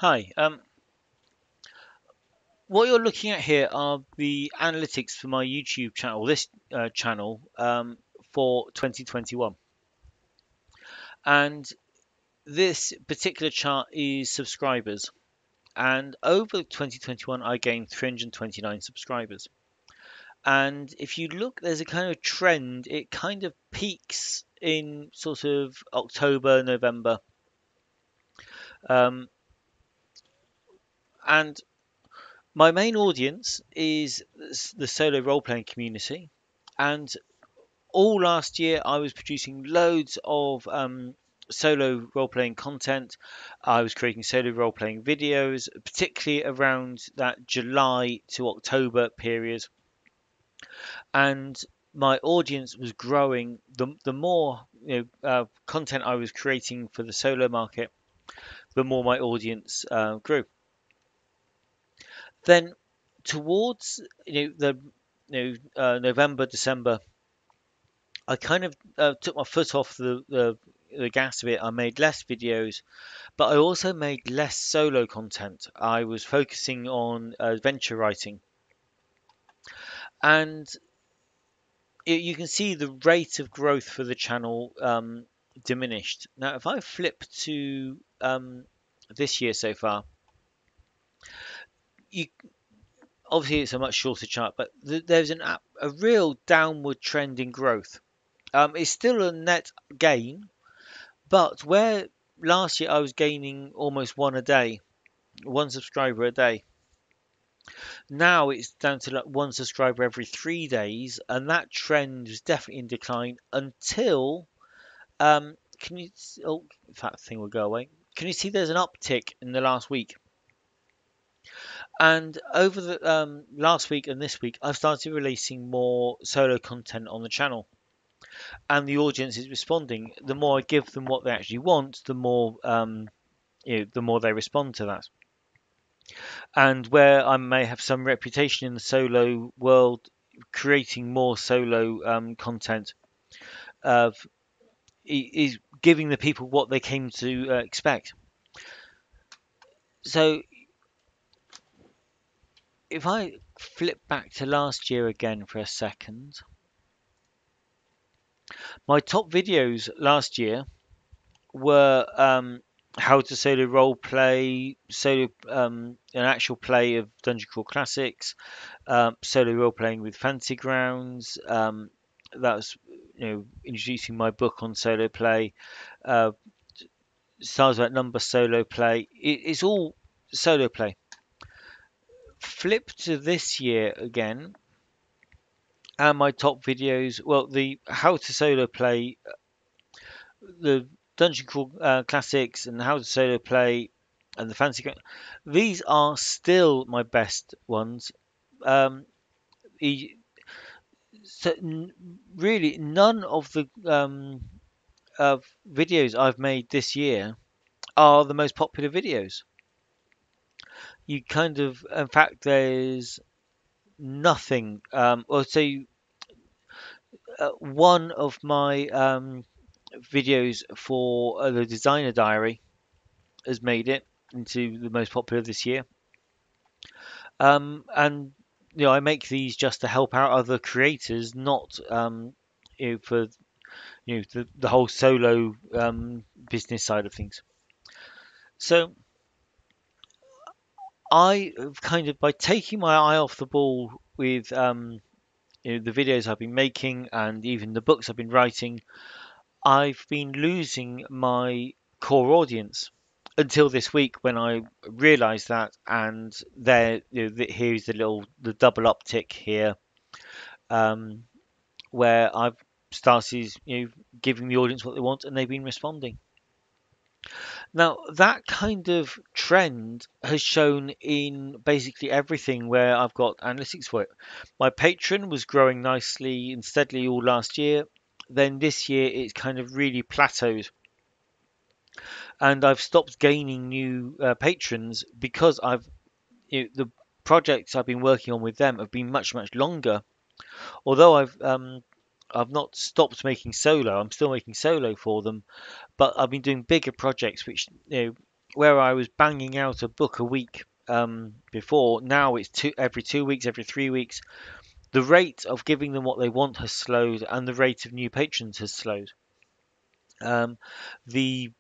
Hi. What you're looking at here are the analytics for my YouTube channel, this channel, for 2021. And this particular chart is subscribers. And over 2021, I gained 329 subscribers. And if you look, there's a kind of trend. It kind of peaks in sort of October, November. Um, and my main audience is the solo role playing community. And all last year I was producing loads of solo role playing content. I was creating solo role playing videos, particularly around that July to October period. And my audience was growing. The more content I was creating for the solo market, the more my audience grew. Then towards November, December, I kind of took my foot off the gas a bit. I made less videos, but I also made less solo content. I was focusing on adventure writing, and you can see the rate of growth for the channel diminished. Now, if I flip to this year so far, you obviously it's a much shorter chart, but there's a real downward trend in growth. It's still a net gain, but where last year I was gaining almost one a day, one subscriber a day. Now it's down to like one subscriber every 3 days, and that trend was definitely in decline until can you oh if that thing will go away. Can you see there's an uptick in the last week? And over the last week and this week, I've started releasing more solo content on the channel, and the audience is responding. The more I give them what they actually want, the more the more they respond to that. And where I may have some reputation in the solo world, creating more solo content uh, is giving the people what they came to expect. So if I flip back to last year again for a second, my top videos last year were how to solo role play, solo an actual play of Dungeon Crawl Classics, solo role playing with Fantasy Grounds. That was introducing my book on solo play. Uh, Stars about number solo play. It's all solo play. Flip to this year again, and my top videos. Well, the how to solo play, the Dungeon Crawl Classics, and how to solo play, and the Fantasy Grounds. These are still my best ones. Um, so really, none of the videos I've made this year are the most popular videos. You kind of, in fact, there's nothing. Or say one of my videos for the designer diary has made it into the most popular this year. And I make these just to help out other creators, not for the whole solo business side of things. So I have kind of, by taking my eye off the ball with the videos I've been making and even the books I've been writing, I've been losing my core audience until this week when I realised that, and there here's the double uptick here, um, where I've started giving the audience what they want, and they've been responding. Now, that kind of trend has shown in basically everything where I've got analytics for it. My Patreon was growing nicely and steadily all last year. Then this year it's kind of really plateaued. And I've stopped gaining new patrons because the projects I've been working on with them have been much, much longer. Although I've not stopped making solo, I'm still making solo for them, but I've been doing bigger projects which where I was banging out a book a week before, now it's every 2 weeks, every 3 weeks. The rate of giving them what they want has slowed, and the rate of new patrons has slowed. Um, the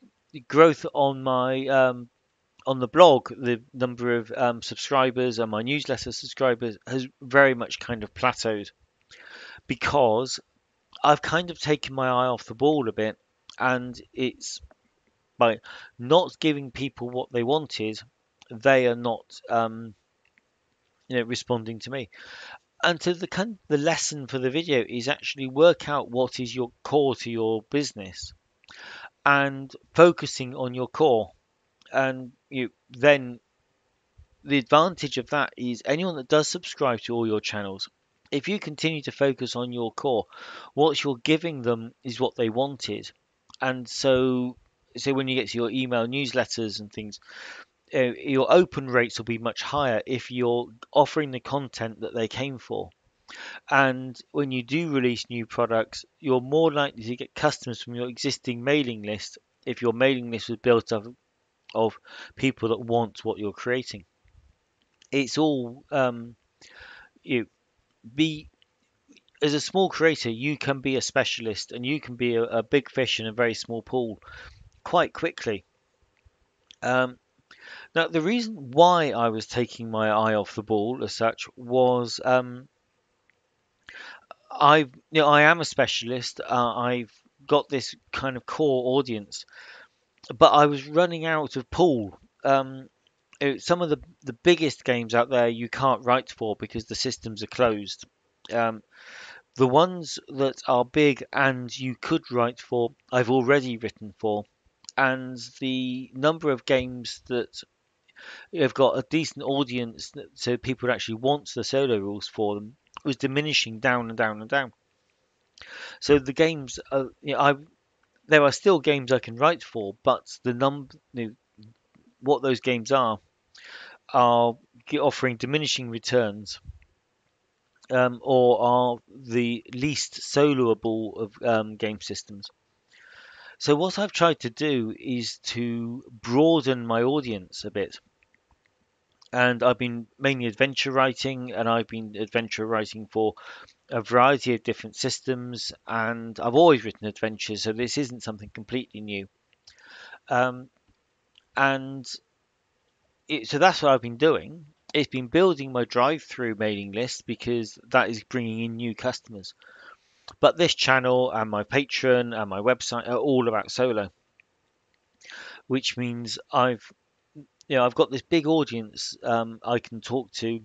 growth on the blog, the number of subscribers and my newsletter subscribers has very much kind of plateaued because I've kind of taken my eye off the ball a bit, and it's by not giving people what they wanted, they are not responding to me. And so the lesson for the video is actually work out what is your core to your business and focusing on your core. And you then the advantage of that is anyone that does subscribe to all your channels, if you continue to focus on your core, what you're giving them is what they wanted. And so when you get to your email newsletters and things, your open rates will be much higher if you're offering the content that they came for. And when you do release new products, you're more likely to get customers from your existing mailing list if your mailing list was built up of people that want what you're creating. It's all you be as a small creator, you can be a specialist and you can be a big fish in a very small pool quite quickly. Um, Now, the reason why I was taking my eye off the ball as such was I am a specialist. I've got this kind of core audience, but I was running out of pool. Some of the biggest games out there you can't write for because the systems are closed. Um, the ones that are big and you could write for, I've already written for, and the number of games that have got a decent audience, so people actually want the solo rules for them, was diminishing down and down and down. So the games, there are still games I can write for, but what those games are offering diminishing returns, or are the least soloable of game systems. So what I've tried to do is to broaden my audience a bit. And I've been mainly adventure writing, and I've been adventure writing for a variety of different systems, and I've always written adventures, so this isn't something completely new. Um, and so that's what I've been doing. It's been building my drive-through mailing list because that is bringing in new customers. But this channel and my Patreon and my website are all about solo, which means I've got this big audience I can talk to,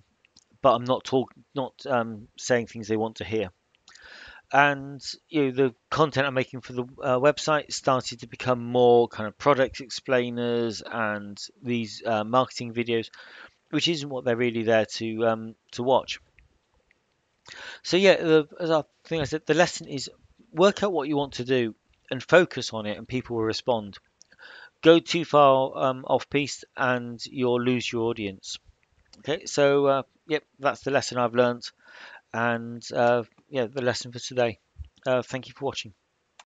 but I'm not saying things they want to hear. And the content I'm making for the website started to become more kind of product explainers and these marketing videos, which isn't what they're really there to watch. So yeah, as I think I said, the lesson is work out what you want to do and focus on it, and people will respond. Go too far off piste, and you'll lose your audience. Okay, so yep, that's the lesson I've learned, and yeah, the lesson for today. Thank you for watching.